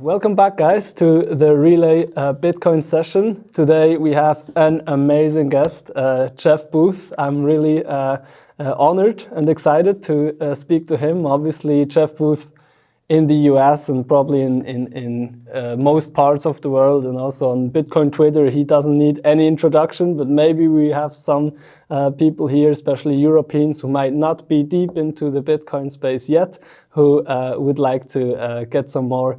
Welcome back, guys, to the Relai Bitcoin Session. Today we have an amazing guest, Jeff Booth. I'm really honored and excited to speak to him. Obviously, Jeff Booth in the US and probably in most parts of the world, and also on Bitcoin Twitter, he doesn't need any introduction, but maybe we have some people here, especially Europeans, who might not be deep into the Bitcoin space yet, who would like to get some more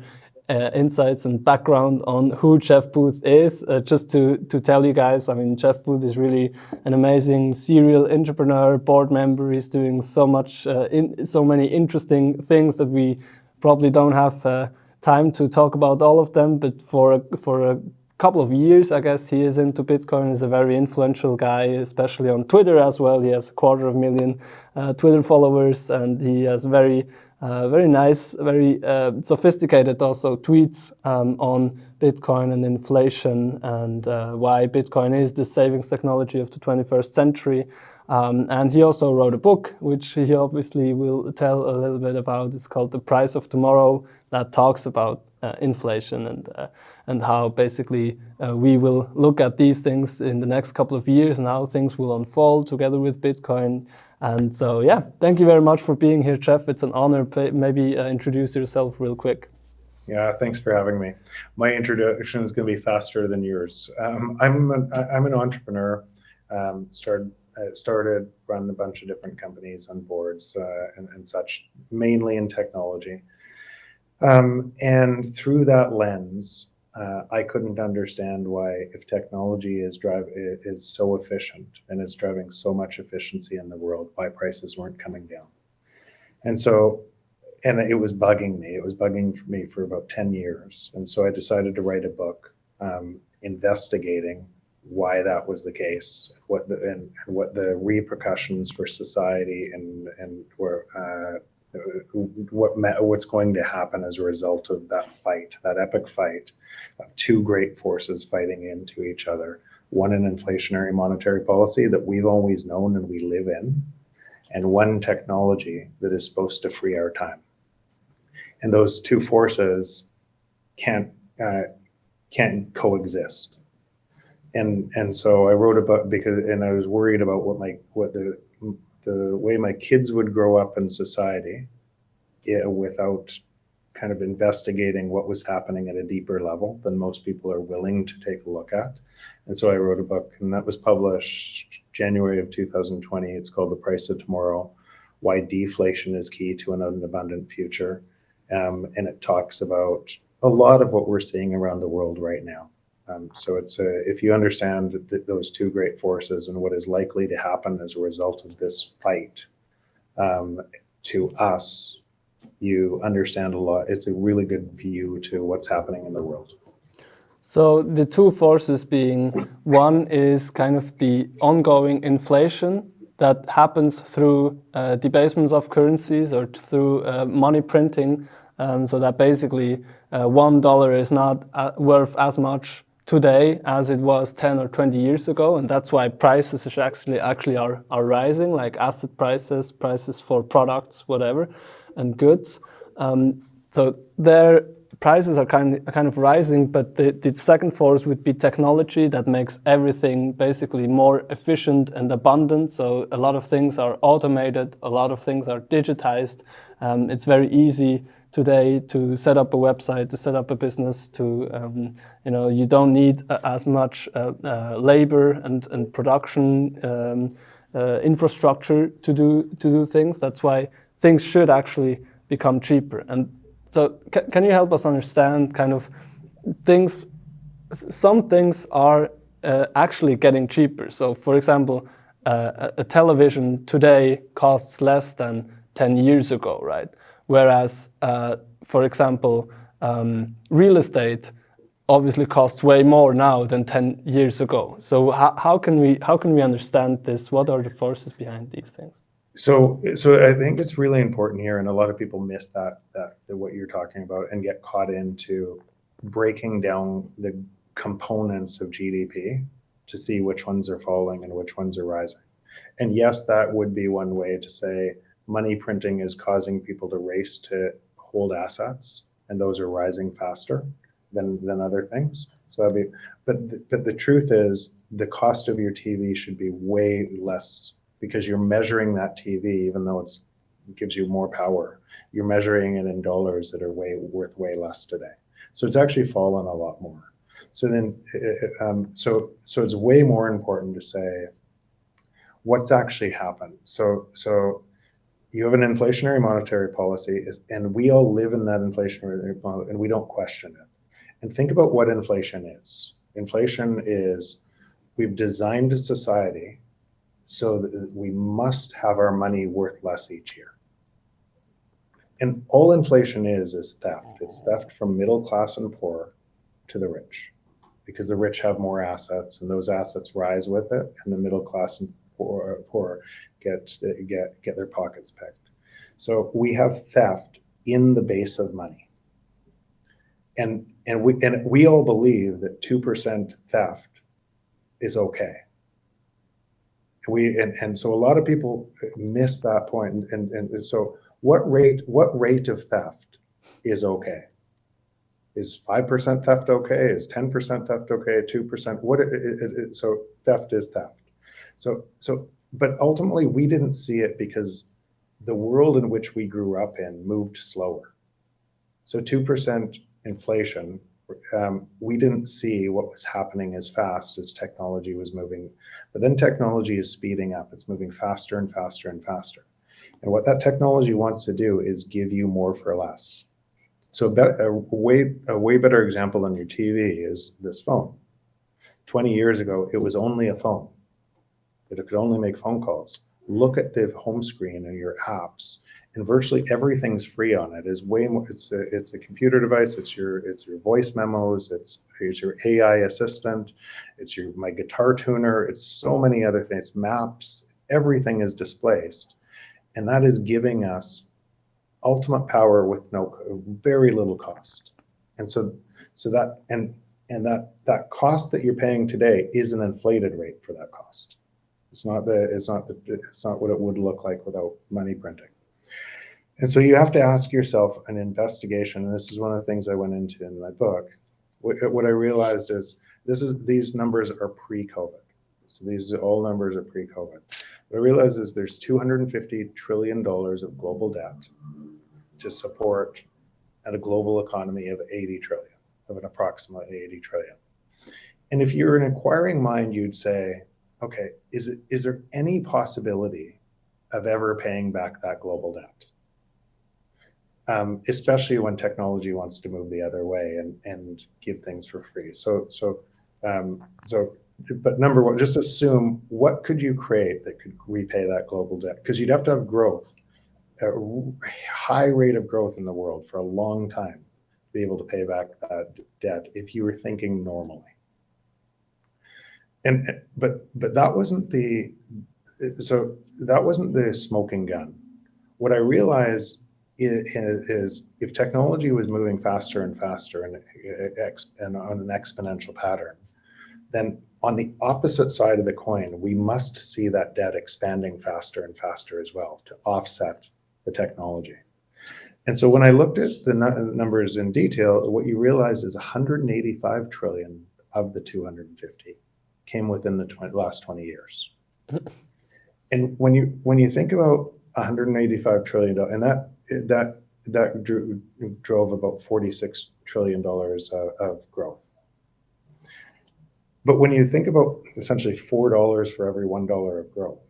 insights and background on who Jeff Booth is. Just to tell you guys, I mean, Jeff Booth is really an amazing serial entrepreneur, board member. He's doing so much, so many interesting things that we probably don't have time to talk about all of them, but for a couple of years, I guess, he is into Bitcoin. He's a very influential guy, especially on Twitter as well. He has 250,000 Twitter followers, and he has very nice, very sophisticated also tweets on Bitcoin and inflation and why Bitcoin is the savings technology of the 21st century. And he also wrote a book, which he obviously will tell a little bit about. It's called The Price of Tomorrow, that talks about inflation and how basically we will look at these things in the next couple of years and how things will unfold together with Bitcoin. And so, yeah, thank you very much for being here, Jeff. It's an honor. Maybe introduce yourself real quick. Yeah, thanks for having me. My introduction is going to be faster than yours. I'm an entrepreneur. Started running a bunch of different companies and boards and such, mainly in technology. And through that lens, I couldn't understand why, if technology is so efficient and is driving so much efficiency in the world, why prices weren't coming down. And it was bugging me. It was bugging me for about 10 years. And so I decided to write a book investigating why that was the case, what the repercussions for society and what's going to happen as a result of that fight, that epic fight of two great forces fighting into each other. One, an inflationary monetary policy that we've always known and we live in, and one technology that is supposed to free our time. And those two forces can't coexist. And so I wrote about and I was worried about what the way my kids would grow up in society, without kind of investigating what was happening at a deeper level than most people are willing to take a look at. And so I wrote a book, and that was published January of 2020. It's called The Price of Tomorrow: Why Deflation is Key to an Abundant Future. And it talks about a lot of what we're seeing around the world right now. So if you understand those two great forces and what is likely to happen as a result of this fight, to us, you understand a lot. It's a really good view to what's happening in the world. So the two forces being, one is kind of the ongoing inflation that happens through debasements of currencies or through money printing, so that basically $1 is not worth as much today as it was 10 or 20 years ago, and that's why prices actually are rising, like asset prices for products, whatever, and goods. So their prices are kind of rising, but the second force would be technology that makes everything basically more efficient and abundant. So a lot of things are automated, a lot of things are digitized. It's very easy today to set up a website, to set up a business, you don't need as much labor and production infrastructure to do things. That's why things should actually become cheaper. And so can you help us understand kind of things? Some things are actually getting cheaper. So for example, a television today costs less than 10 years ago, right? Whereas, for example, real estate obviously costs way more now than 10 years ago. So how can we understand this? What are the forces behind these things? So I think it's really important here, and a lot of people miss that what you're talking about and get caught into breaking down the components of GDP to see which ones are falling and which ones are rising. And yes, that would be one way to say money printing is causing people to race to hold assets and those are rising faster than other things. So that'd be, but the truth is the cost of your TV should be way less, because you're measuring that TV, even though it gives you more power, you're measuring it in dollars that are worth way less today. So it's actually fallen a lot more. So then, so it's way more important to say what's actually happened. So you have an inflationary monetary policy, and we all live in that inflationary policy, and we don't question it. And think about what inflation is. Inflation is, we've designed a society so that we must have our money worth less each year. And all inflation is theft. It's theft from middle class and poor to the rich, because the rich have more assets, and those assets rise with it, and the middle class and poor get their pockets picked. So we have theft in the base of money, and we all believe that 2% theft is okay. And so a lot of people miss that point. And so what rate of theft is okay? Is 5% theft okay? Is 10% theft okay? 2%? So theft is theft. So, but ultimately we didn't see it because the world in which we grew up in moved slower. So 2% inflation, we didn't see what was happening as fast as technology was moving. But then technology is speeding up. It's moving faster and faster and faster. And what that technology wants to do is give you more for less. So a way better example than your TV is this phone. 20 years ago, it was only a phone. It could only make phone calls. Look at the home screen and your apps, and virtually everything's free on it. Is way more. It's a computer device. It's your voice memos. It's your AI assistant. It's my guitar tuner. It's so many other things. Maps. Everything is displaced, and that is giving us ultimate power with very little cost. And so that that cost that you're paying today is an inflated rate for that cost. It's not what it would look like without money printing. And so you have to ask yourself an investigation, and this is one of the things I went into in my book. What I realized is these numbers are pre-COVID. So these all numbers are pre-COVID. What I realized is there's $250 trillion of global debt to support at a global economy of 80 trillion, of an approximately 80 trillion. And if you're an inquiring mind, you'd say, okay, is there any possibility of ever paying back that global debt? Especially when technology wants to move the other way and give things for free. But number one, just assume, what could you create that could repay that global debt? Because you'd have to have growth, a high rate of growth in the world for a long time to be able to pay back that debt if you were thinking normally. But that wasn't the smoking gun. What I realized is if technology was moving faster and faster and on an exponential pattern, then on the opposite side of the coin, we must see that debt expanding faster and faster as well to offset the technology. And so when I looked at the numbers in detail, what you realize is 185 trillion of the 250 came within the last 20 years. And when you think about 185 trillion, and that drove about $46 trillion of growth. But when you think about essentially $4 for every $1 of growth,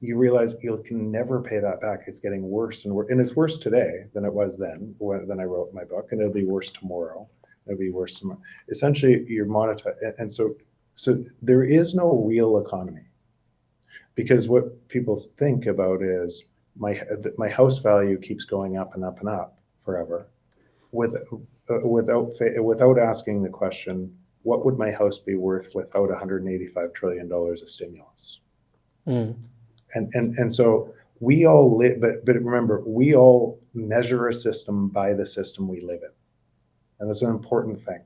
you realize you can never pay that back. It's getting worse and worse, and it's worse today than it was then when I wrote my book, and it'll be worse tomorrow. It'll be worse tomorrow. Essentially, you're monetized, and so there is no real economy, because what people think about is my house value keeps going up and up and up forever, without asking the question, what would my house be worth without $185 trillion of stimulus? Mm. And so we all live, but remember, we all measure a system by the system we live in. And that's an important thing.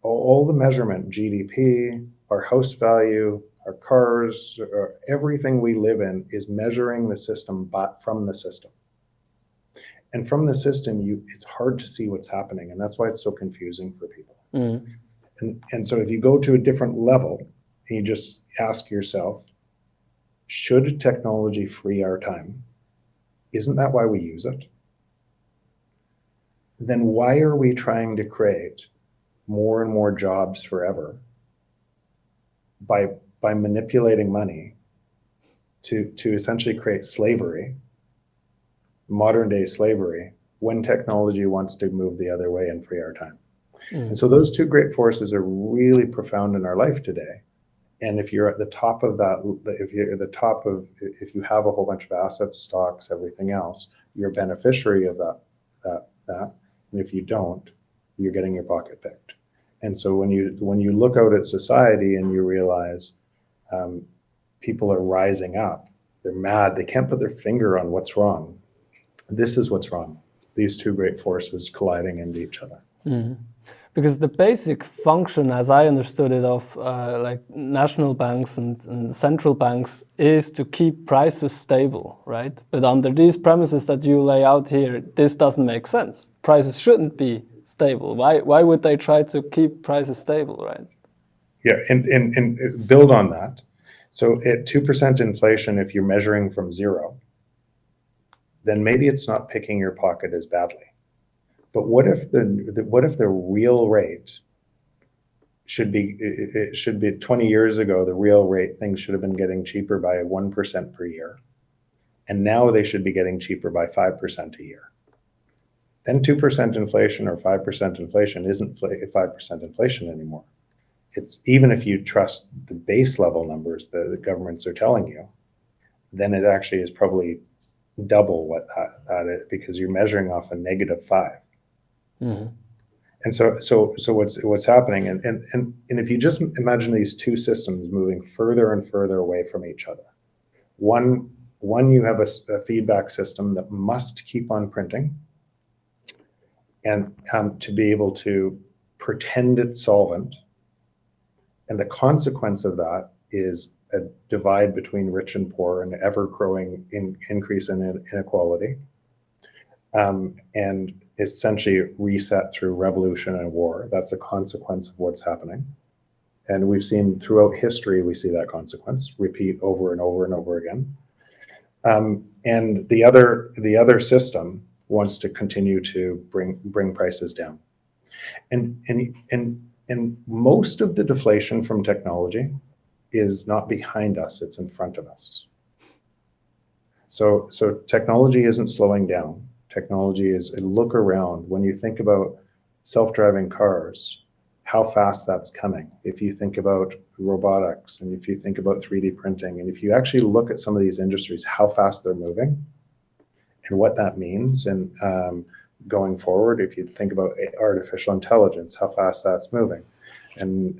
All the measurement, GDP, our house value, our cars, everything we live in is measuring the system from the system. And from the system, it's hard to see what's happening. And that's why it's so confusing for people. And so if you go to a different level and you just ask yourself, should technology free our time? Isn't that why we use it? Then why are we trying to create more and more jobs forever by manipulating money to essentially create slavery, modern day slavery, when technology wants to move the other way and free our time? And so those two great forces are really profound in our life today. And if you're at the top of that, if you have a whole bunch of assets, stocks, everything else, you're a beneficiary of that. And if you don't, you're getting your pocket picked. And so when you look out at society and you realize people are rising up, they're mad, they can't put their finger on what's wrong. This is what's wrong. These two great forces colliding into each other. Because the basic function, as I understood it, of like national banks and central banks is to keep prices stable, right? But under these premises that you lay out here, this doesn't make sense. Prices shouldn't be stable. Why would they try to keep prices stable, right? Yeah, and build on that. So at 2% inflation, if you're measuring from zero, then maybe it's not picking your pocket as badly. But what if the real rate should be 20 years ago, the real rate, things should have been getting cheaper by 1% per year. And now they should be getting cheaper by 5% a year. Then 2% inflation or 5% inflation isn't 5% inflation anymore. It's, even if you trust the base level numbers that the governments are telling you, then it actually is probably double what that is, because you're measuring off a -5. And so what's happening, and if you just imagine these two systems moving further and further away from each other, one you have a feedback system that must keep on printing, and to be able to pretend it's solvent, and the consequence of that is a divide between rich and poor, and ever-growing increase in inequality, and essentially reset through revolution and war. That's a consequence of what's happening. And we've seen throughout history, we see that consequence repeat over and over and over again. And the other system wants to continue to bring prices down. And most of the deflation from technology is not behind us, it's in front of us. So technology isn't slowing down. Technology is, look around. When you think about self-driving cars, how fast that's coming. If you think about robotics, and if you think about 3D printing, and if you actually look at some of these industries, how fast they're moving and what that means, and going forward, if you think about artificial intelligence, how fast that's moving, and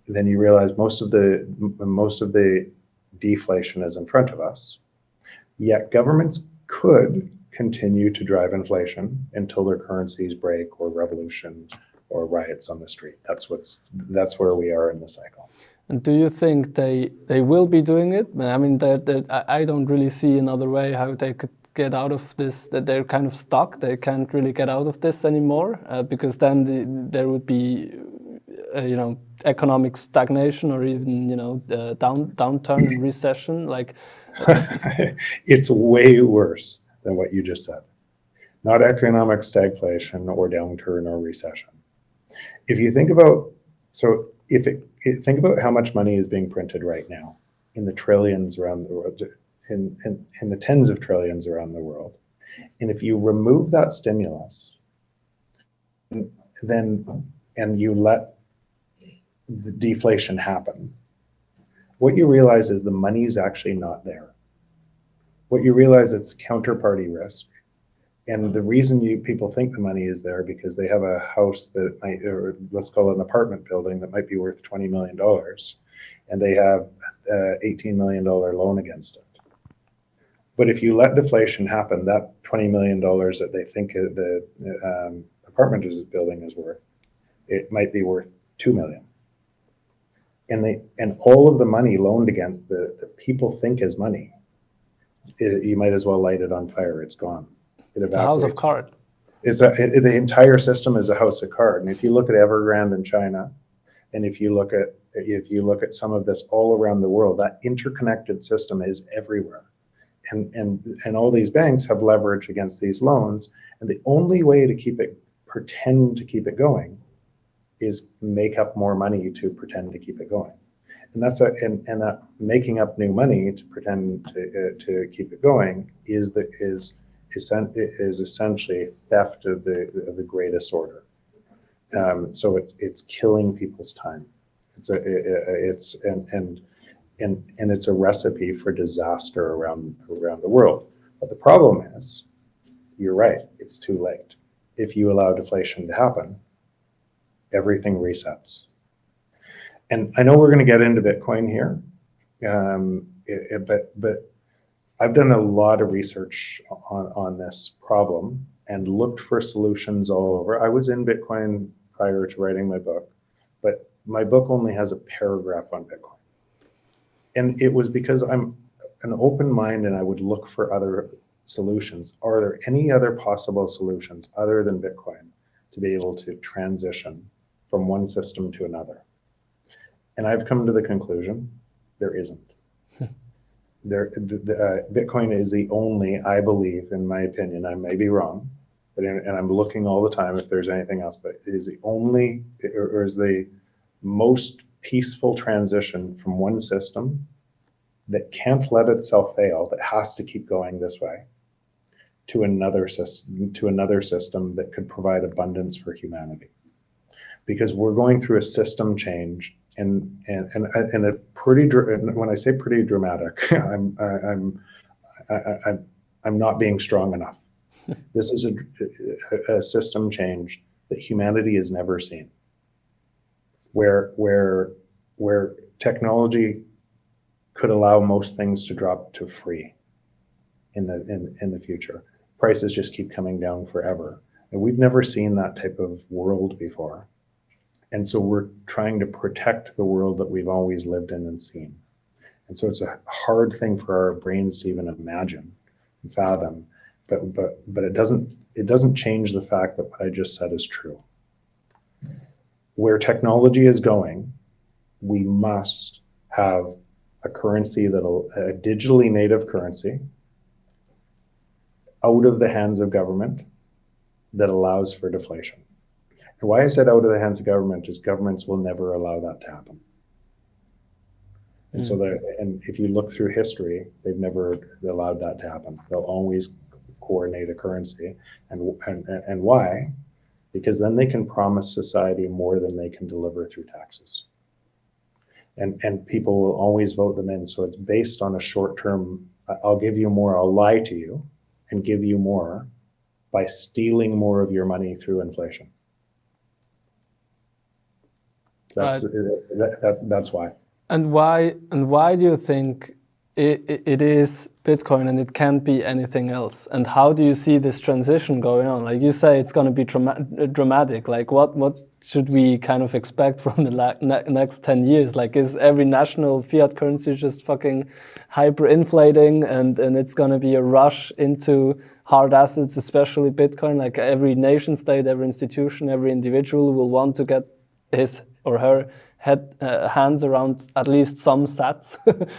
then you realize most of the deflation is in front of us. Yet governments could continue to drive inflation until their currencies break, or revolution, or riots on the street. That's where we are in the cycle. And do you think they will be doing it? I mean, I don't really see another way how they could get out of this. That they're kind of stuck. They can't really get out of this anymore, because then there would be, economic stagnation, or even downturn and recession. Like, it's way worse than what you just said. Not economic stagflation or downturn or recession. If you think about, think about how much money is being printed right now, in the trillions around the world, in the tens of trillions around the world. And if you remove that stimulus, and you let the deflation happen, what you realize is the money's actually not there. What you realize, it's counterparty risk. And the reason people think the money is there, because they have a house that might, or let's call it an apartment building, that might be worth $20 million, and they have $18 million loan against it. But if you let deflation happen, that $20 million that they think the apartment building is worth, it might be worth $2 million. And all of the money loaned against the people think is money, you might as well light it on fire. It's gone. It's a house of cards. The entire system is a house of cards. And if you look at Evergrande in China, and if you look at some of this all around the world, that interconnected system is everywhere. And all these banks have leverage against these loans. And the only way to pretend to keep it going is make up more money to pretend to keep it going. And that making up new money to pretend to keep it going is essentially theft of the greatest order. So it's killing people's time. It's a recipe for disaster around the world. But the problem is, you're right, it's too late. If you allow deflation to happen, everything resets. And I know we're going to get into Bitcoin here, but I've done a lot of research on this problem and looked for solutions all over. I was in Bitcoin prior to writing my book, but my book only has a paragraph on Bitcoin. And it was because I'm an open mind and I would look for other solutions. Are there any other possible solutions other than Bitcoin to be able to transition from one system to another? And I've come to the conclusion there isn't. Bitcoin is the only, I believe, in my opinion, I may be wrong, and I'm looking all the time if there's anything else, but it is the only, or is the most peaceful transition from one system that can't let itself fail, that has to keep going this way, to another system that could provide abundance for humanity. Because we're going through a system change, and a pretty, when I say pretty dramatic, I'm not being strong enough. This is a system change that humanity has never seen, where technology could allow most things to drop to free in the future. Prices just keep coming down forever, and we've never seen that type of world before. And so we're trying to protect the world that we've always lived in and seen. And so it's a hard thing for our brains to even imagine and fathom, but it doesn't change the fact that what I just said is true. Where technology is going, we must have a currency a digitally native currency out of the hands of government that allows for deflation. And why I said out of the hands of government is governments will never allow that to happen. And so and if you look through history, they've never allowed that to happen. They'll always coordinate a currency. And why? Because then they can promise society more than they can deliver through taxes. And people will always vote them in. So it's based on a short-term, I'll give you more, I'll lie to you and give you more by stealing more of your money through inflation. That's why. And why do you think it is Bitcoin and it can't be anything else? And how do you see this transition going on? Like you say, it's going to be dramatic. Like what should we kind of expect from the next 10 years? Like is every national fiat currency just fucking hyperinflating and it's going to be a rush into hard assets, especially Bitcoin? Like every nation state, every institution, every individual will want to get his or her hands around at least some sats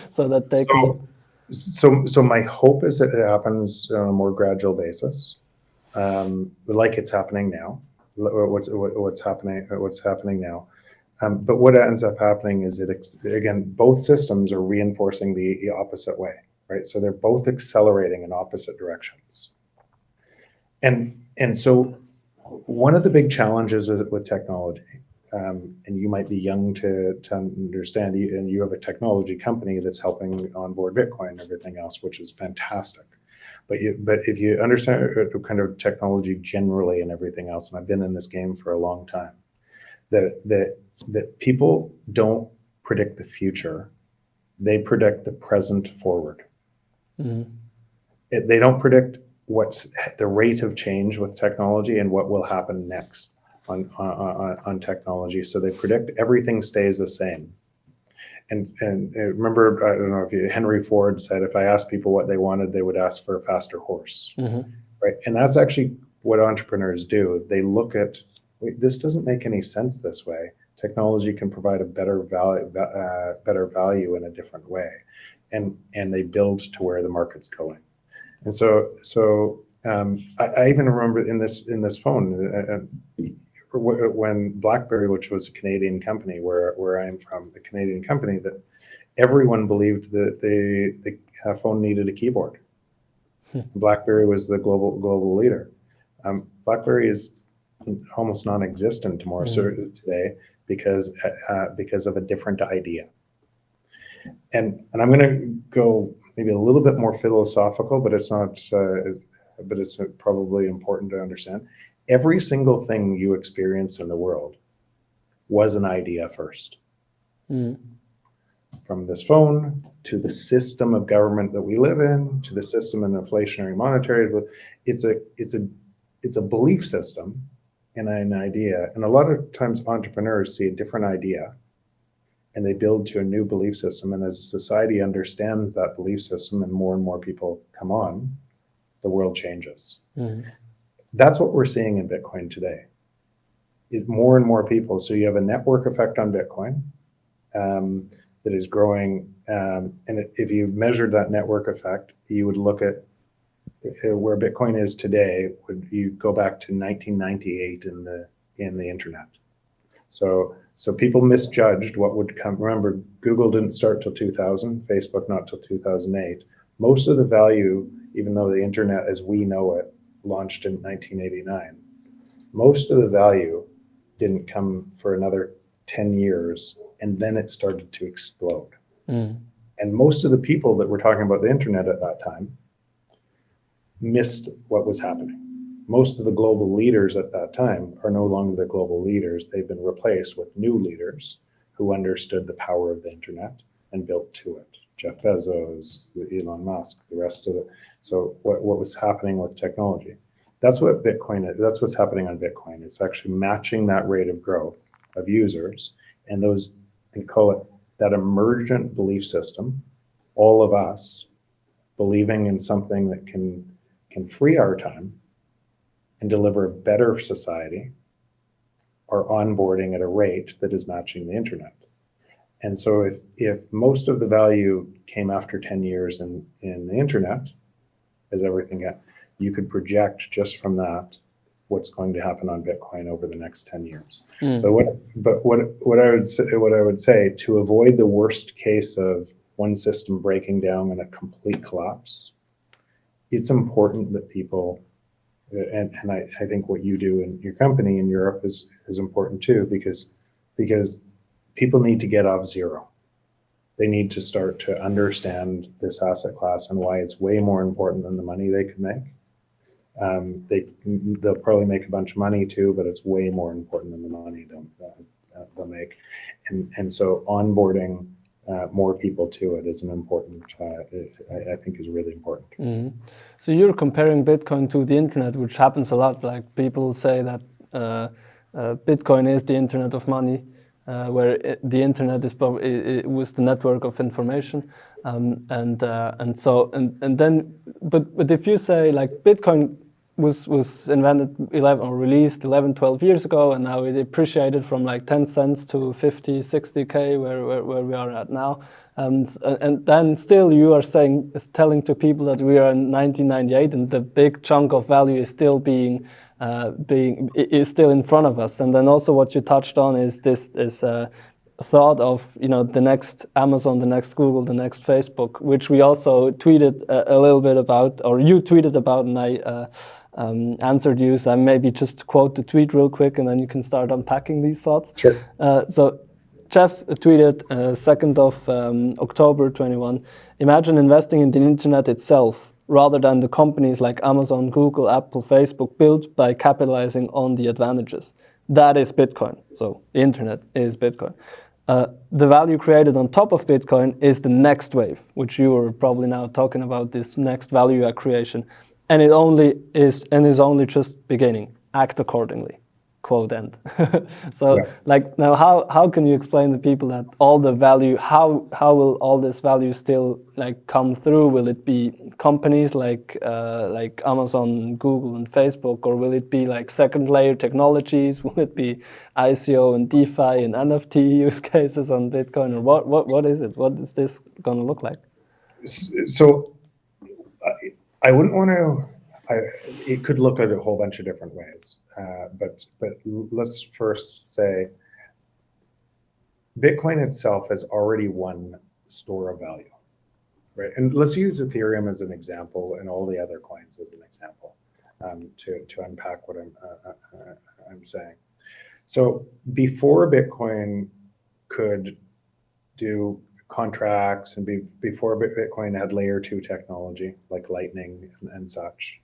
so that they can. So my hope is that it happens on a more gradual basis, like it's happening now. What's happening now. But what ends up happening is again, both systems are reinforcing the opposite way, right? So they're both accelerating in opposite directions. And so one of the big challenges with technology, and you might be young to understand, and you have a technology company that's helping onboard Bitcoin and everything else, which is fantastic. But if you understand kind of technology generally and everything else, and I've been in this game for a long time, that people don't predict the future, they predict the present forward. Mm-hmm. They don't predict what's the rate of change with technology and what will happen next on technology. So they predict everything stays the same. And remember, I don't know if Henry Ford said, if I asked people what they wanted, they would ask for a faster horse. Mm-hmm. right? And that's actually what entrepreneurs do. They look at, wait, this doesn't make any sense this way. Technology can provide a better value in a different way, and they build to where the market's going. And so I even remember in this phone, when BlackBerry, which was a Canadian company, where I'm from, a Canadian company, that everyone believed that the phone needed a keyboard. BlackBerry was the global leader. BlackBerry is almost non-existent today because of a different idea. And I'm going to go maybe a little bit more philosophical, but it's not. But it's probably important to understand. Every single thing you experience in the world was an idea first. From this phone to the system of government that we live in, to the system in inflationary monetary, it's a belief system and an idea. And a lot of times entrepreneurs see a different idea and they build to a new belief system. And as society understands that belief system and more people come on, the world changes. That's what we're seeing in Bitcoin today. Is more and more people. So you have a network effect on Bitcoin that is growing. And if you measured that network effect, you would look at where Bitcoin is today. Would you go back to 1998 in the internet? So people misjudged what would come. Remember, Google didn't start till 2000, Facebook not till 2008. Most of the value, even though the internet as we know it launched in 1989, most of the value didn't come for another 10 years, and then it started to explode. And most of the people that were talking about the internet at that time missed what was happening. Most of the global leaders at that time are no longer the global leaders. They've been replaced with new leaders who understood the power of the internet and built to it. Jeff Bezos, Elon Musk, the rest of it. So what was happening with technology? That's what Bitcoin is. That's what's happening on Bitcoin. It's actually matching that rate of growth of users and those, we call it that emergent belief system. All of us believing in something that can free our time and deliver a better society are onboarding at a rate that is matching the internet. And so if most of the value came after 10 years in the internet, as everything got, you could project just from that what's going to happen on Bitcoin over the next 10 years. But what I would say to avoid the worst case of one system breaking down in a complete collapse, it's important that people, and I think what you do in your company in Europe is important too, because people need to get off zero. They need to start to understand this asset class and why it's way more important than the money they could make. They'll probably make a bunch of money too, but it's way more important than the money they'll make. And so onboarding more people to it is an important, I think is really important. So you're comparing Bitcoin to the internet, which happens a lot. Like people say that Bitcoin is the internet of money. Where the internet is probably it was the network of information, and then if you say like Bitcoin was invented 12 years ago, and now it appreciated from like 10 cents to 50, 60K where we are at now, and then still you are telling to people that we are in 1998 and the big chunk of value is still is still in front of us. And then also what you touched on is this thought of the next Amazon, the next Google, the next Facebook, which we also tweeted a little bit about, or you tweeted about, and I answered you. So I maybe just quote the tweet real quick, and then you can start unpacking these thoughts. Sure. So Jeff tweeted 2nd of October 21, imagine investing in the internet itself rather than the companies like Amazon, Google, Apple, Facebook built by capitalizing on the advantages. That is Bitcoin. So the internet is Bitcoin. The value created on top of Bitcoin is the next wave, which you are probably now talking about, this next value creation. And it only is only just beginning. Act accordingly. quote end. So Yeah. like now how can you explain to people that all the value, how will all this value still like come through? Will it be companies like Amazon, Google and Facebook, or will it be like second layer technologies? Will it be ICO and DeFi and NFT use cases on Bitcoin, or what is it? What is this going to look like? So I wouldn't want to. It could look at a whole bunch of different ways, but let's first say Bitcoin itself has already one store of value, right? And let's use Ethereum as an example, and all the other coins as an example, to unpack what I'm saying. So before Bitcoin could do contracts, and before Bitcoin had layer 2 technology like Lightning and such,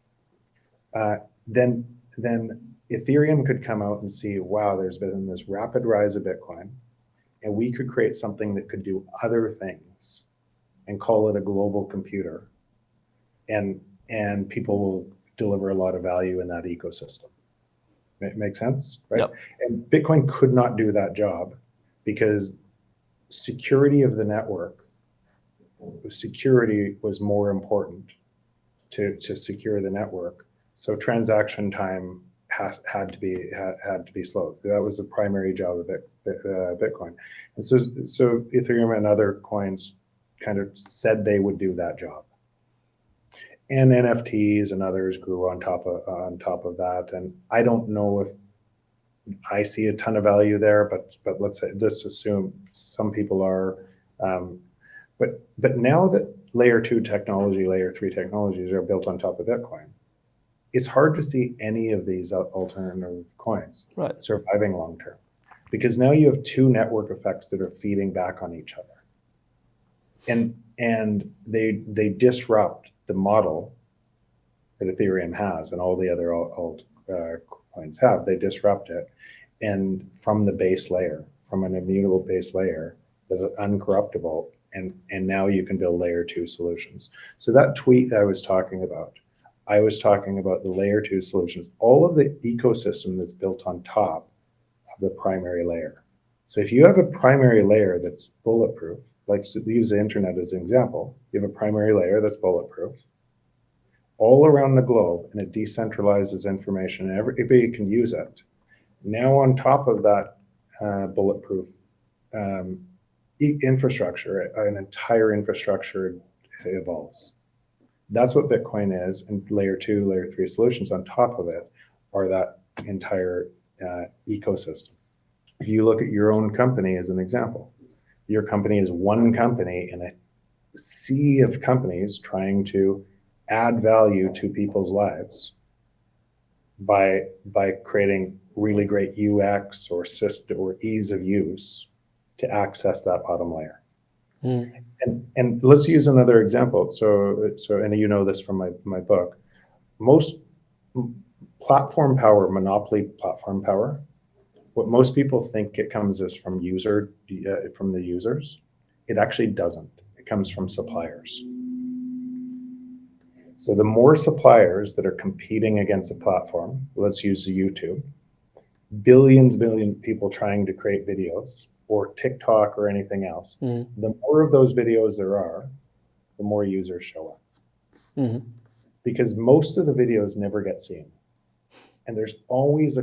then Ethereum could come out and see, wow, there's been this rapid rise of Bitcoin, and we could create something that could do other things and call it a global computer, and people will deliver a lot of value in that ecosystem. It makes sense, right? Yep. And Bitcoin could not do that job because security of the network, security was more important to secure the network. So transaction time had to be slowed. That was the primary job of Bitcoin. And so Ethereum and other coins kind of said they would do that job. And NFTs and others grew on top of that. And I don't know if I see a ton of value there, but let's assume some people are. But now that layer 2 technology, layer 3 technologies are built on top of Bitcoin, it's hard to see any of these alternative coins surviving long term, because now you have two network effects that are feeding back on each other, and they disrupt the model that Ethereum has and all the other coins have. They disrupt it, and from the base layer, from an immutable base layer that's uncorruptible, and now you can build layer 2 solutions. So that tweet I was talking about the layer 2 solutions, all of the ecosystem that's built on top of the primary layer. So if you have a primary layer that's bulletproof, like we use the internet as an example, you have a primary layer that's bulletproof all around the globe, and it decentralizes information and everybody can use it. Now on top of that bulletproof infrastructure, an entire infrastructure evolves. That's what Bitcoin is, and layer 2, layer 3 solutions on top of it are that entire ecosystem. If you look at your own company as an example, your company is one company in a sea of companies trying to add value to people's lives by creating really great UX or system or ease of use to access that bottom layer. And let's use another example. So and you know this from my book. Most platform power, monopoly platform power, what most people think it comes is from the users. It actually doesn't. It comes from suppliers. So the more suppliers that are competing against a platform, let's use YouTube, billions of people trying to create videos, or TikTok or anything else, the more of those videos there are, the more users show up. Because most of the videos never get seen. And there's always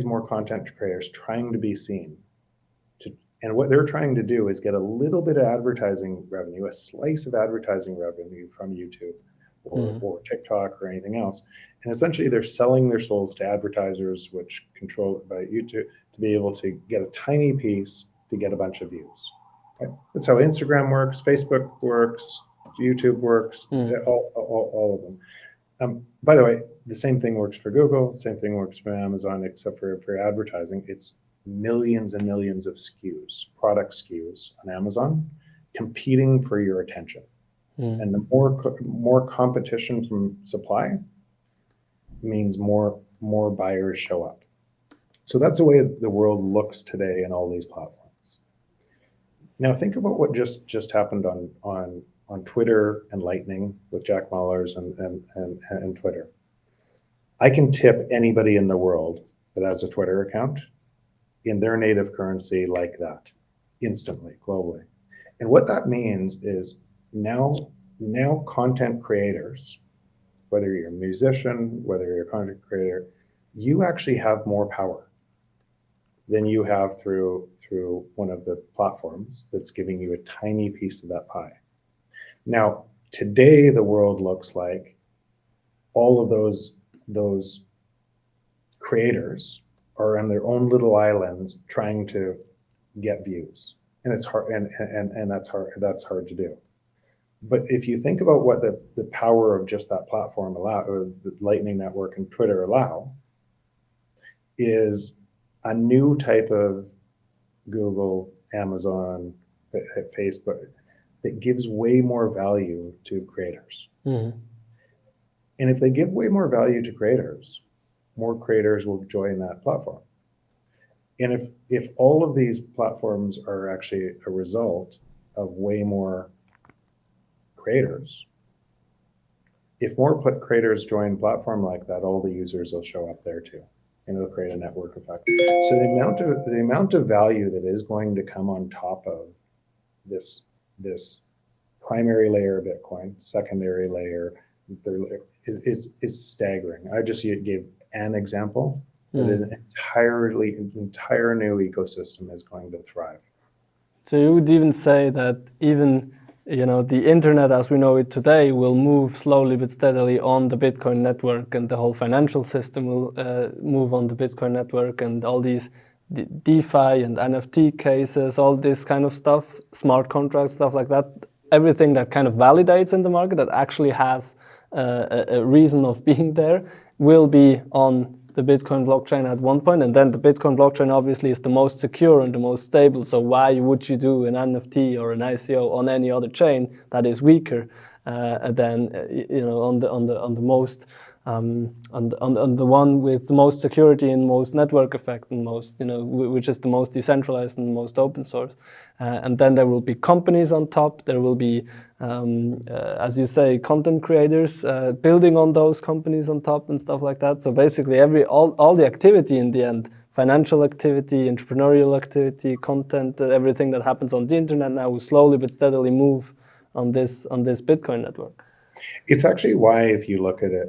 more content creators trying to be seen. And what they're trying to do is get a little bit of advertising revenue, a slice of advertising revenue from YouTube or TikTok or anything else. And essentially they're selling their souls to advertisers, which controlled by YouTube, to be able to get a tiny piece to get a bunch of views. Right? That's how Instagram works, Facebook works, YouTube works, all of them. By the way, the same thing works for Google, same thing works for Amazon, except for advertising. It's millions and millions of SKUs, product SKUs on Amazon, competing for your attention. And the more competition from supply means more buyers show up. So that's the way the world looks today in all these platforms. Now think about what just happened on Twitter and Lightning with Jack Mallers and Twitter. I can tip anybody in the world that has a Twitter account in their native currency like that, instantly, globally. And what that means is now content creators, whether you're a musician, whether you're a content creator, you actually have more power than you have through one of the platforms that's giving you a tiny piece of that pie. Now, today the world looks like all of those creators are on their own little islands trying to get views, and it's hard, and that's hard to do. But if you think about what the power of just that platform allow, or the Lightning Network and Twitter allow, is a new type of Google, Amazon, Facebook that gives way more value to creators. Mm-hmm. And if they give way more value to creators, more creators will join that platform. And if all of these platforms are actually a result of way more creators, if more creators join a platform like that, all the users will show up there too, and it'll create a network effect. So the amount of value that is going to come on top of this primary layer of Bitcoin, secondary layer, third layer, it's staggering. I just gave an example. That is an entire new ecosystem is going to thrive. So you would even say that even the internet as we know it today will move slowly but steadily on the Bitcoin network, and the whole financial system will move on the Bitcoin network, and all these DeFi and NFT cases, all this kind of stuff, smart contracts, stuff like that, everything that kind of validates in the market that actually has a reason of being there will be on the Bitcoin blockchain at one point, and then the Bitcoin blockchain obviously is the most secure and the most stable. So why would you do an NFT or an ICO on any other chain that is weaker than on the most on the one with the most security and most network effect and most which is the most decentralized and most open source, and then there will be companies on top. There will be as you say, content creators building on those companies on top and stuff like that. So basically all the activity in the end, financial activity, entrepreneurial activity, content, everything that happens on the internet now will slowly but steadily move on this Bitcoin network. It's actually why, if you look at it,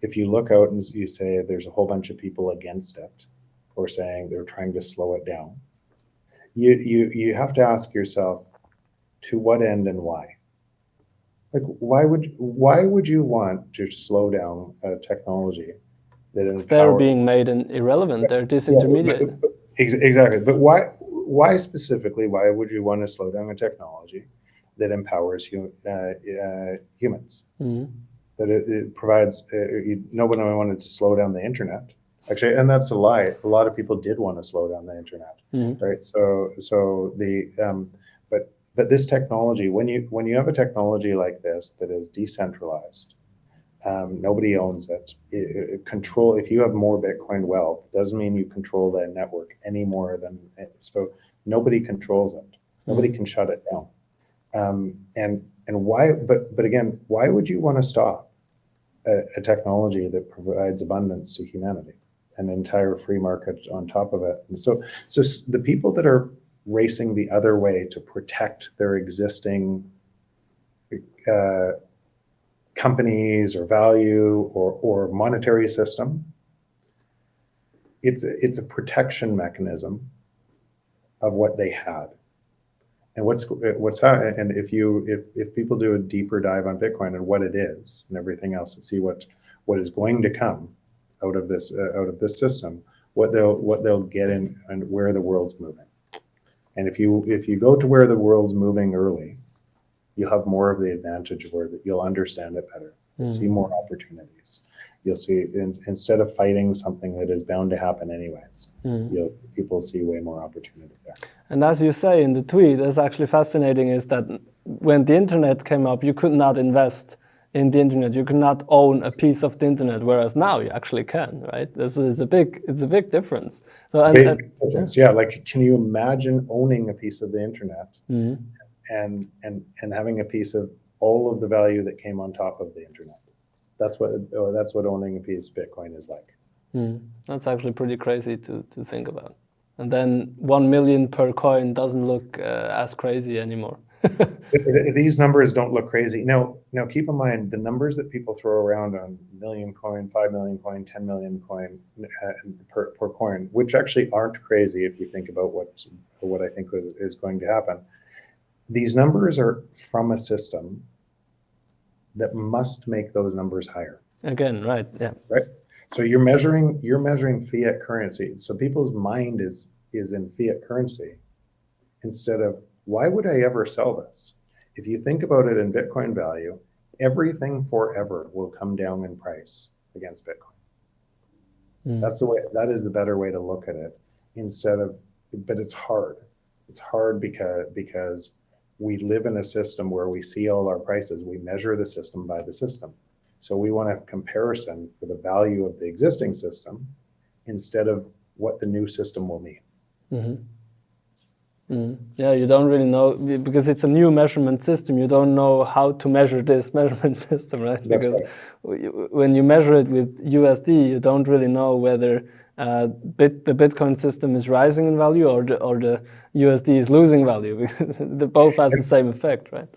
if you look out and you say there's a whole bunch of people against it or saying they're trying to slow it down, you have to ask yourself, to what end and why? Like, why would you want to slow down a technology that they're being made irrelevant? They're disintermediated. Exactly. But why specifically? Why would you want to slow down a technology that empowers humans? Mm-hmm. That it provides. Nobody wanted to slow down the internet, actually, and that's a lie. A lot of people did want to slow down the internet, mm-hmm. right? So the but this technology, when you have a technology like this that is decentralized, nobody owns it. If you have more Bitcoin wealth, it doesn't mean you control that network any more than so. Nobody controls it. Nobody can shut it down. And why? But again, why would you want to stop a technology that provides abundance to humanity, an entire free market on top of it? And so the people that are racing the other way to protect their existing companies or value or monetary system, it's a protection mechanism of what they had. And and if people do a deeper dive on Bitcoin and what it is and everything else, and see what is going to come out of this system, what they'll get in and where the world's moving. And if you go to where the world's moving early, you'll have more of the advantage of where you'll understand it better. You'll see more opportunities. You'll see, instead of fighting something that is bound to happen anyways, people see way more opportunity there. And as you say in the tweet, that's actually fascinating, is that when the internet came up, you could not invest in the internet. You could not own a piece of the internet, whereas now you actually can, right? It's a big difference. So big difference, yeah. Like, can you imagine owning a piece of the internet and having a piece of all of the value that came on top of the internet? That's what owning a piece of Bitcoin is like. That's actually pretty crazy to think about. And then 1 million per coin doesn't look as crazy anymore. These numbers don't look crazy. Now, keep in mind the numbers that people throw around on million coin, 5 million coin, 10 million coin per coin, which actually aren't crazy if you think about what I think is going to happen. These numbers are from a system that must make those numbers higher. Again, right? Yeah. Right. So you're measuring fiat currency. So people's mind is in fiat currency instead of, why would I ever sell this? If you think about it in Bitcoin value, everything forever will come down in price against Bitcoin. That is the better way to look at it but it's hard. It's hard because we live in a system where we see all our prices. We measure the system by the system. So we want to have comparison for the value of the existing system instead of what the new system will mean. Yeah, you don't really know, because it's a new measurement system. You don't know how to measure this measurement system, right? That's because right. when you measure it with USD, you don't really know whether the Bitcoin system is rising in value or the USD is losing value, because they both has the same effect, right?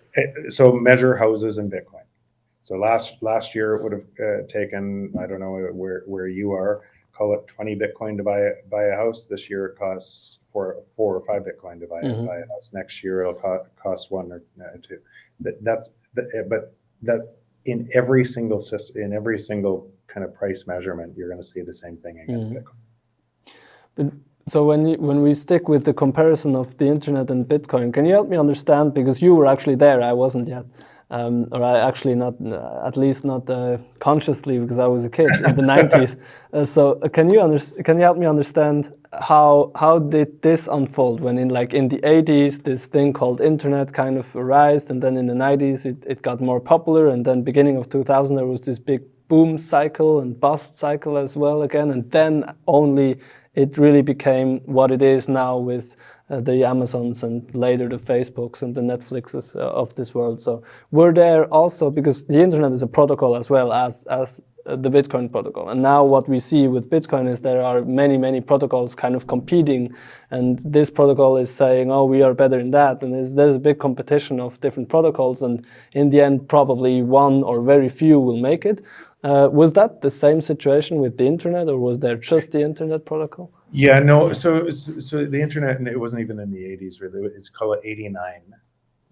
So measure houses in Bitcoin. So last year it would have taken, I don't know where you are, call it 20 Bitcoin to buy a house. This year it costs 4 or 5 Bitcoin to buy a house. Next year it'll cost 1 or 2. But that in every single system, in every single kind of price measurement, you're going to see the same thing against Bitcoin. But so when we stick with the comparison of the internet and Bitcoin, can you help me understand, because you were actually there, I wasn't yet. Or I actually not, at least not consciously, because I was a kid in the 90s. So can you help me understand how did this unfold when in the 80s this thing called internet kind of arose, and then in the 90s it got more popular, and then beginning of 2000 there was this big boom cycle and bust cycle as well again, and then only it really became what it is now with the Amazons and later the Facebooks and the Netflixes of this world. So were there also, because the internet is a protocol as well as the Bitcoin protocol, and now what we see with Bitcoin is there are many protocols kind of competing, and this protocol is saying, oh, we are better in that, and there's a big competition of different protocols, and in the end probably one or very few will make it. Was that the same situation with the internet, or was there just the internet protocol? Yeah, no. So the internet, and it wasn't even in the 80s really. It's called 89.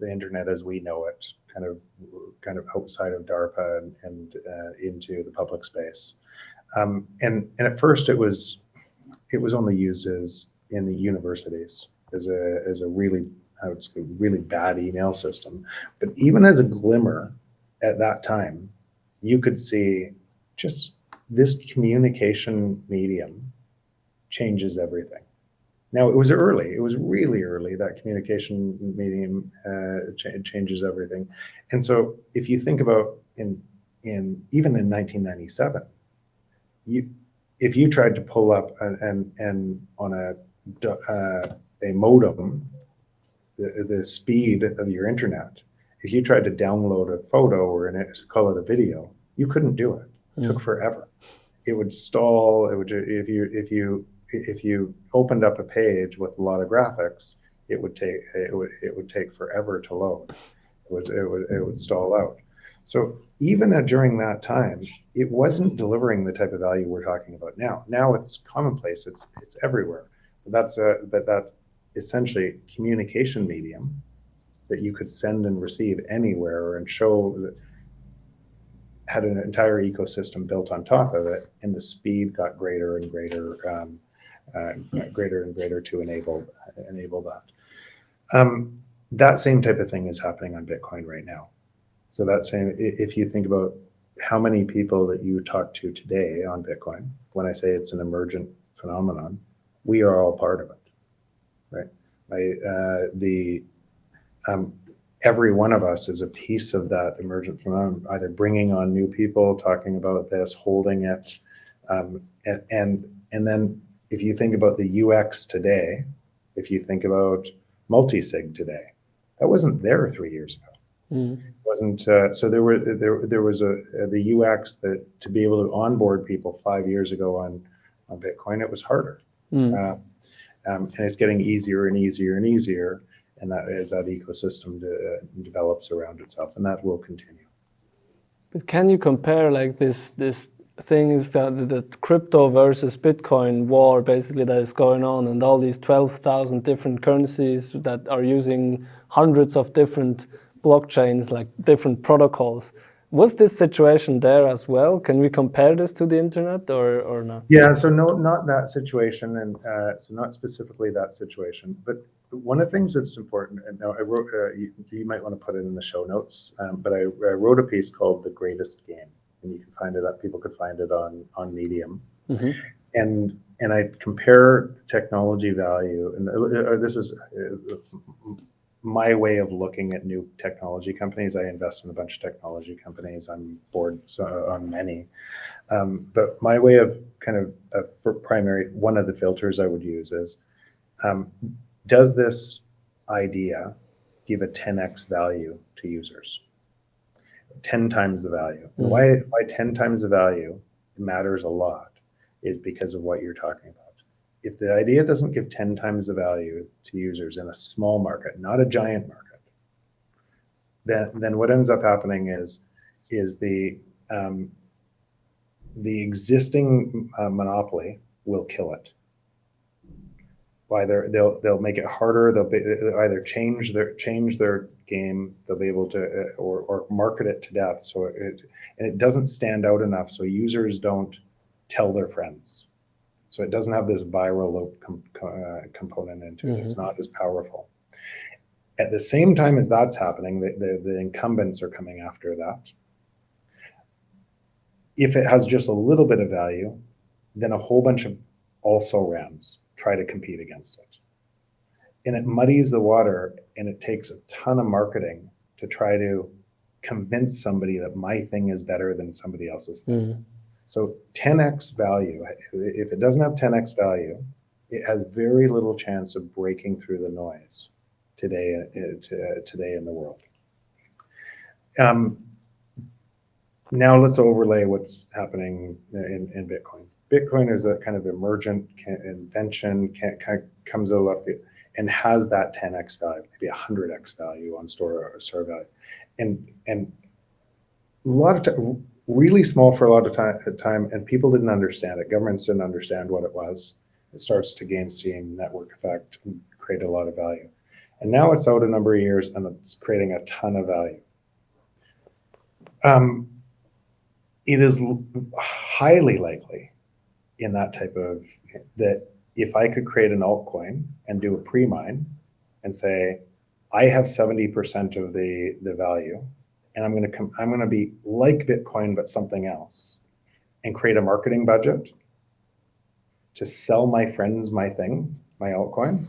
The internet as we know it, kind of outside of DARPA and into the public space. And at first it was only used in the universities as a really, I would say, really bad email system. But even as a glimmer at that time, you could see just this communication medium changes everything. Now, it was really early, that communication medium changes everything. And so if you think about even in 1997, if you tried to pull up and on a modem, the speed of your internet, if you tried to download a photo or call it a video, you couldn't do it. It took forever. It would stall. It would, if you opened up a page with a lot of graphics, it would take forever to load. It would stall out. So even during that time, it wasn't delivering the type of value we're talking about now. Now it's commonplace. It's everywhere. But that essentially communication medium that you could send and receive anywhere and show that had an entire ecosystem built on top of it, and the speed got greater and greater, to enable that. That same type of thing is happening on Bitcoin right now. So if you think about how many people that you talk to today on Bitcoin, when I say it's an emergent phenomenon, we are all part of it, right? Every one of us is a piece of that emergent phenomenon, either bringing on new people, talking about this, holding it, and then if you think about the UX today, if you think about multi-sig today, that wasn't there 3 years ago. It wasn't. So there was the UX that to be able to onboard people 5 years ago On Bitcoin, it was harder. And it's getting easier and easier and easier. And that as that ecosystem develops around itself, and that will continue. But can you compare like this thing is that the crypto versus Bitcoin war basically that is going on, and all these 12,000 different currencies that are using hundreds of different blockchains, like different protocols. Was this situation there as well? Can we compare this to the internet or not? Yeah, so no, not that situation, and so not specifically that situation. But one of the things that's important, and now I wrote, you might want to put it in the show notes, but I wrote a piece called "The Greatest Game," and you can find it up. People could find it on Medium, and I compare technology value, and this is my way of looking at new technology companies. I invest in a bunch of technology companies. I'm board on many. But my way of for primary, one of the filters I would use is, does this idea give a 10x value to users? 10 times the value. And why 10 times the value matters a lot is because of what you're talking about. If the idea doesn't give 10 times the value to users in a small market, not a giant market, then what ends up happening is the existing monopoly will kill it. Either they'll make it harder. They'll either change their game. They'll be able to or market it to death. So it doesn't stand out enough. So users don't tell their friends. So it doesn't have this viral loop component into it. It's not as powerful. At the same time as that's happening, the incumbents are coming after that. If it has just a little bit of value, then a whole bunch of also-rans try to compete against it. And it muddies the water, and it takes a ton of marketing to try to convince somebody that my thing is better than somebody else's thing. So 10x value, if it doesn't have 10x value, it has very little chance of breaking through the noise today in the world. Now let's overlay what's happening in Bitcoin. Bitcoin is a kind of emergent invention, comes out of left field, and has that 10x value, maybe 100x value on store value, and a lot of really small for a lot of time, and people didn't understand it. Governments didn't understand what it was. It starts to gain steam, network effect, and create a lot of value. And now it's out a number of years, and it's creating a ton of value. It is highly likely in that type of that if I could create an altcoin and do a pre-mine and say, I have 70% of the value, and I'm going to be like Bitcoin but something else, and create a marketing budget to sell my friends my thing, my altcoin,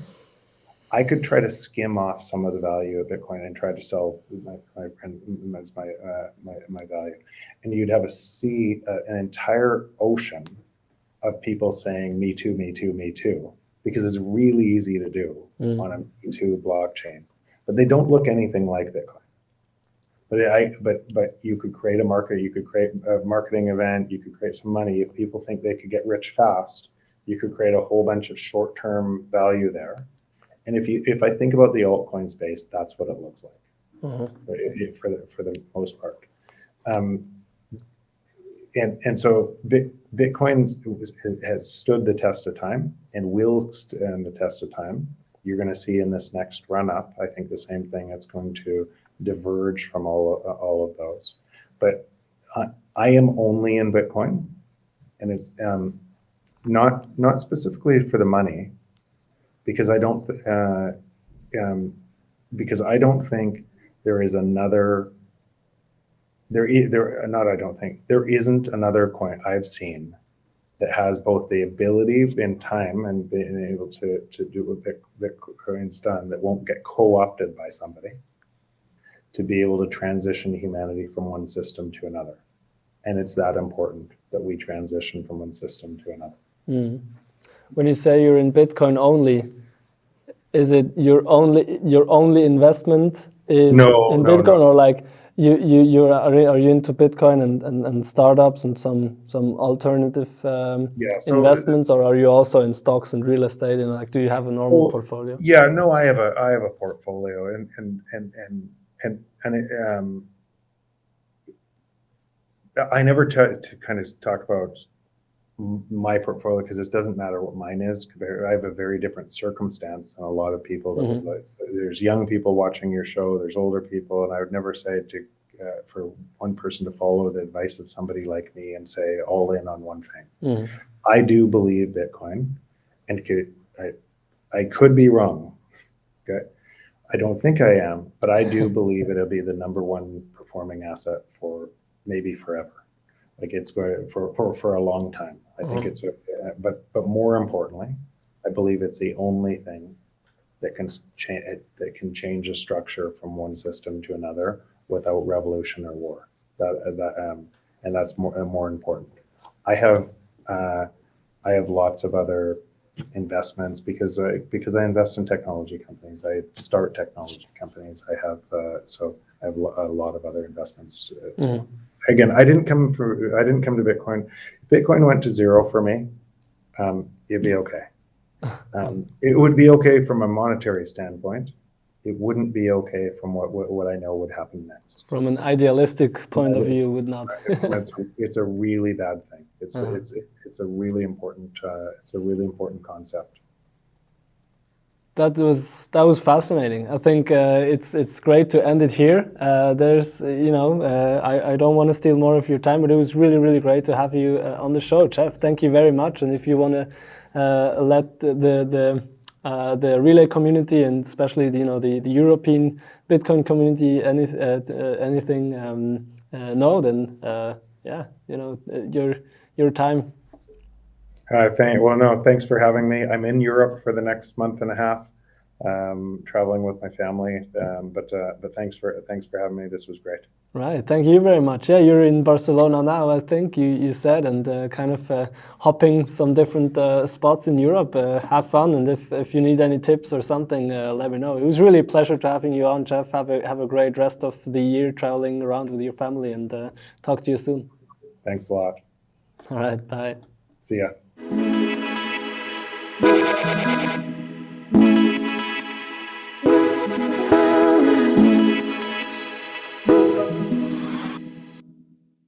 I could try to skim off some of the value of Bitcoin and try to sell my value, and you'd have an entire ocean of people saying me too, me too, me too, because it's really easy to do on a Me Too blockchain, but they don't look anything like Bitcoin. But you could create a market, you could create a marketing event, you could create some money. If people think they could get rich fast, you could create a whole bunch of short-term value there. And if I think about the altcoin space, that's what it looks like for the most part. And so Bitcoin has stood the test of time and will stand the test of time. You're going to see in this next run up, I think the same thing. It's going to diverge from all of those. But I am only in Bitcoin, and it's not specifically for the money, because I don't think there is another. There isn't another coin I've seen that has both the ability in time and being able to do what Bitcoin's done, that won't get co-opted by somebody, to be able to transition humanity from one system to another. And it's that important that we transition from one system to another. When you say you're in Bitcoin only, is it your only investment is in Bitcoin, or like Are you into Bitcoin and startups and some alternative investments, or are you also in stocks and real estate? And like, do you have a normal portfolio? Yeah, no, I have a portfolio, I never to kind of talk about my portfolio because it doesn't matter what mine is. I have a very different circumstance than a lot of people. So there's young people watching your show, there's older people, and I would never say for one person to follow the advice of somebody like me and say all in on one thing. I do believe Bitcoin, and I could be wrong. Okay, I don't think I am, but I do believe it'll be the #1 performing asset for maybe forever. Like it's going for a long time. I think it's but more importantly, I believe it's the only thing that can change a structure from one system to another without revolution or war. And that's more important. I have lots of other investments because I invest in technology companies. I start technology companies. I have a lot of other investments. Again, I didn't come to Bitcoin. Bitcoin went to zero for me. It'd be okay. It would be okay from a monetary standpoint. It wouldn't be okay from what I know would happen next. From an idealistic point of view, would not. It's a really bad thing. It's a really important concept. That was fascinating. I think it's great to end it here. I don't want to steal more of your time, but it was really great to have you on the show, Jeff. Thank you very much. And if you want to let the Relai community, and especially the European Bitcoin community, anything know, then your time. Thanks for having me. I'm in Europe for the next month and a half, traveling with my family. But thanks for having me. This was great. Right. Thank you very much. Yeah, you're in Barcelona now, I think you said, and kind of hopping some different spots in Europe. Have fun, and if you need any tips or something, let me know. It was really a pleasure to having you on, Jeff. Have a great rest of the year traveling around with your family, and talk to you soon. Thanks a lot. All right. Bye. See ya.